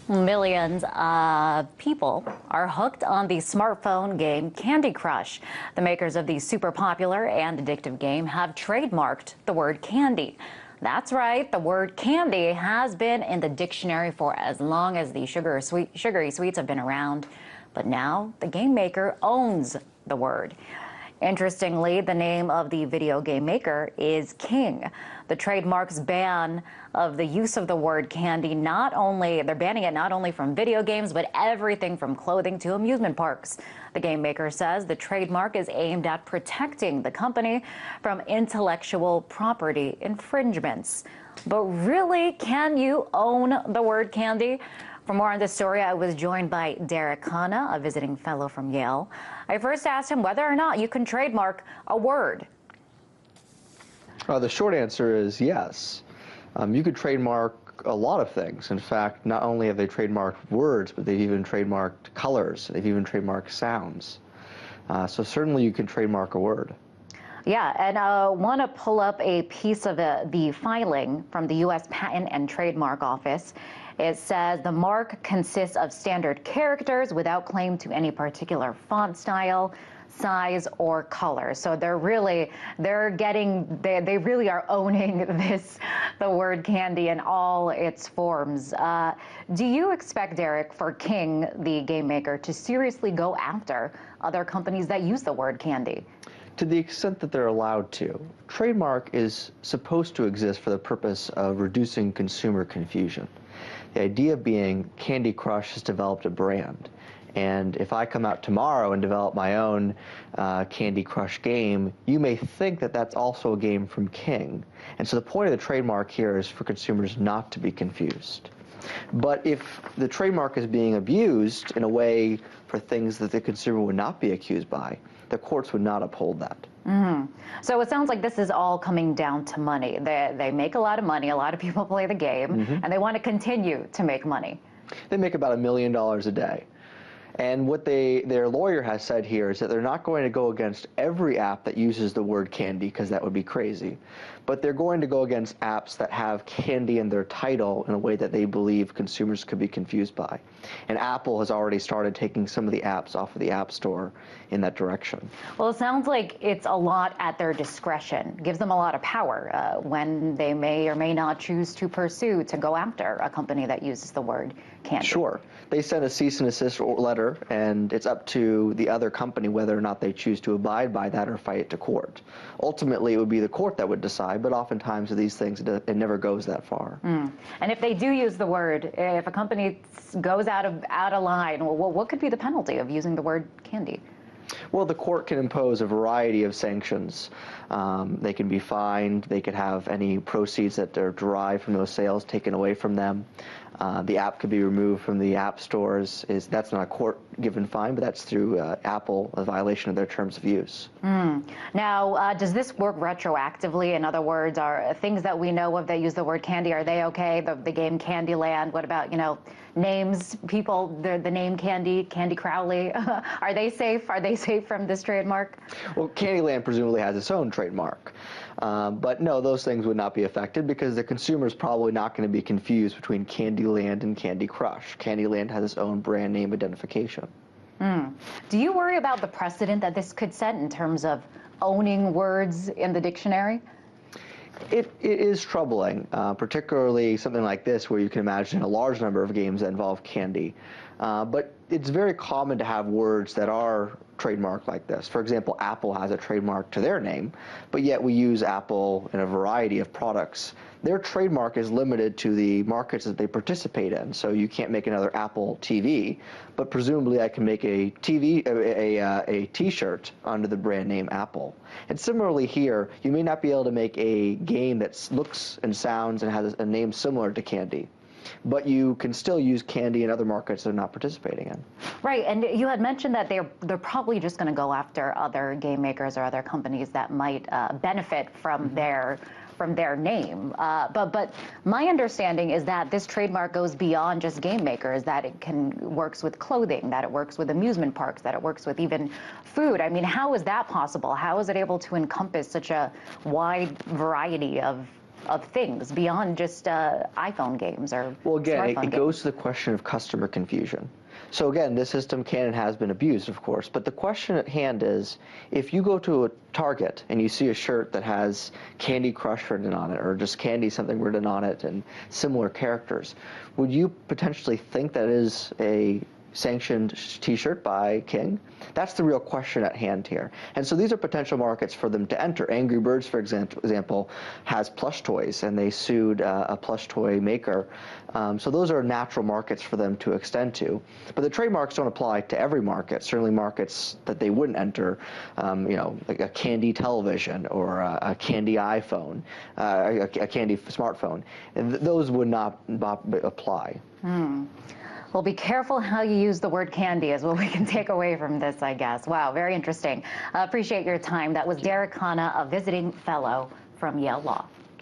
Millions of people are hooked on the smartphone game Candy Crush. The makers of the super popular and addictive game have trademarked the word candy. That's right, the word candy has been in the dictionary for as long as the sugary sweets have been around. But now the game maker owns the word. Interestingly, the name of the video game maker is King. The trademark's ban of the use of the word candy, they're banning it not only from video games, but everything from clothing to amusement parks. The game maker says the trademark is aimed at protecting the company from intellectual property infringements. But really, can you own the word candy? For more on this story, I was joined by Derek Khanna, a visiting fellow from Yale. I first asked him whether or not you can trademark a word. The short answer is yes. You could trademark a lot of things. In fact, not only have they trademarked words, but they've even trademarked colors. They've even trademarked sounds. So certainly you can trademark a word. Yeah, and I want to pull up a piece of the filing from the U.S. Patent and Trademark Office. It says the mark consists of standard characters without claim to any particular font style, size, or color. So they really are owning the word candy in all its forms. Do you expect, Derek, for King, the game maker, to seriously go after other companies that use the word candy? To the extent that they're allowed to. Trademark is supposed to exist for the purpose of reducing consumer confusion. The idea being Candy Crush has developed a brand. And if I come out tomorrow and develop my own Candy Crush game, you may think that that's also a game from King. And so the point of the trademark here is for consumers not to be confused. But if the trademark is being abused in a way for things that the consumer would not be accused by, the courts would not uphold that. Mm-hmm. So it sounds like this is all coming down to money. They make a lot of money. A lot of people play the game, and they want to continue to make money. They make about $1 million a day. And what their lawyer has said here is that they're not going to go against every app that uses the word candy, because that would be crazy. But they're going to go against apps that have candy in their title in a way that they believe consumers could be confused by. And Apple has already started taking some of the apps off of the App Store in that direction. Well, it sounds like it's a lot at their discretion. It gives them a lot of power when they may or may not choose to pursue to go after a company that uses the word candy. Sure. They send a cease and desist letter, and it's up to the other company whether or not they choose to abide by that or fight it to court. Ultimately, it would be the court that would decide, but oftentimes with these things, it never goes that far. And if they do use the word, if a company goes out of line, well, what could be the penalty of using the word candy? Well, the court can impose a variety of sanctions. They can be fined. They could have any proceeds that are derived from those sales taken away from them. The app could be removed from the app stores. That's not a court-given fine, but that's through Apple, a violation of their terms of use. Now, does this work retroactively? In other words, are things that we know of that use the word candy, are they okay? The game Candyland, what about, names, people, the name Candy, Candy Crowley, are they safe? Are they safe from this trademark? Well, Candyland presumably has its own trademark. But no, those things would not be affected because the consumer is probably not going to be confused between Candyland and Candy Crush. Candyland has its own brand name identification. Do you worry about the precedent that this could set in terms of owning words in the dictionary? It is troubling, particularly something like this where you can imagine a large number of games that involve candy. But it's very common to have words that are trademarked like this. For example, Apple has a trademark to their name, but yet we use Apple in a variety of products. Their trademark is limited to the markets that they participate in, so you can't make another Apple TV, but presumably I can make a T-shirt under the brand name Apple. And similarly here, you may not be able to make a game that looks and sounds and has a name similar to Candy, but you can still use candy in other markets they're not participating in. Right, and you had mentioned that they're probably just going to go after other game makers or other companies that might benefit from their name. But my understanding is that this trademark goes beyond just game makers, that it works with clothing, that it works with amusement parks, that it works with even food. I mean, how is that possible? How is it able to encompass such a wide variety of of things beyond just iPhone games or Well, again, smartphone it games. goes to the question of customer confusion. So again, this system can and has been abused, of course, but the question at hand is, if you go to a Target and you see a shirt that has Candy Crush written on it, or just Candy something written on it and similar characters, would you potentially think that is a sanctioned t-shirt by King? That's the real question at hand here. And so these are potential markets for them to enter. Angry Birds, for example, has plush toys, and they sued a plush toy maker. So those are natural markets for them to extend to. But the trademarks don't apply to every market, certainly markets that they wouldn't enter, like a Candy television or a Candy iPhone, a Candy smartphone. And those would not apply. Well, be careful how you use the word candy is what we can take away from this, I guess. Wow, very interesting. Appreciate your time. That was Derek Khanna, a visiting fellow from Yale Law.